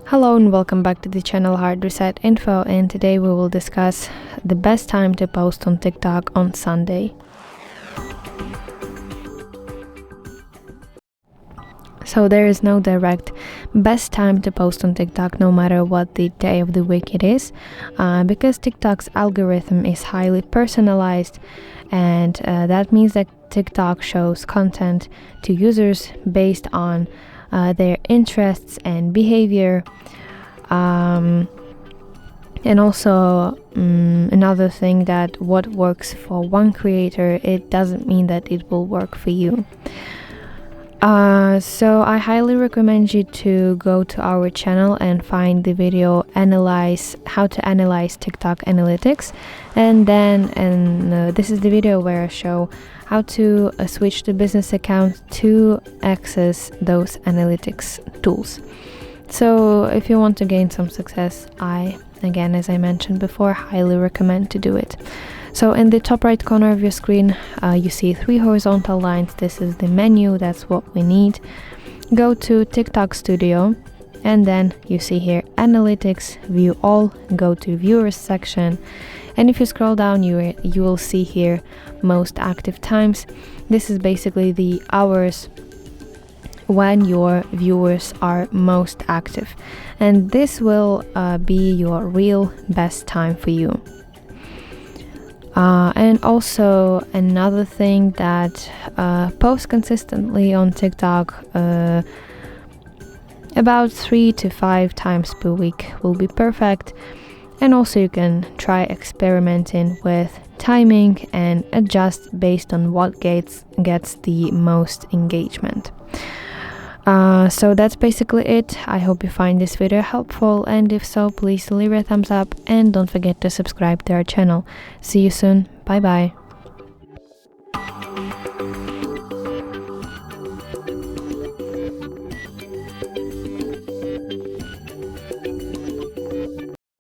Hello and welcome back to the channel HardReset.Info, and today we will discuss the best time to post on TikTok on Sunday. So there is no direct best time to post on TikTok no matter what the day of the week it is, because TikTok's algorithm is highly personalized, and that means that TikTok shows content to users based on their interests and behavior. And also another thing, that what works for one creator, it doesn't mean that it will work for you. So I highly recommend you to go to our channel and find the video how to analyze TikTok analytics, and this is the video where I show how to switch to business account to access those analytics tools. So if you want to gain some success, again, as I mentioned before, highly recommend to do it. So in the top right corner of your screen, you see 3 horizontal lines. This is the menu, that's what we need. Go to TikTok Studio, and then you see here Analytics, View All, go to Viewers section, and if you scroll down, you will see here Most Active Times. This is basically the hours when your viewers are most active, and this will be your real best time for you. And also another thing, that post consistently on TikTok about 3 to 5 times per week will be perfect. And also you can try experimenting with timing and adjust based on what gets the most engagement. So that's basically it. I hope you find this video helpful, and if so, please leave a thumbs up and don't forget to subscribe to our channel. See you soon. Bye bye.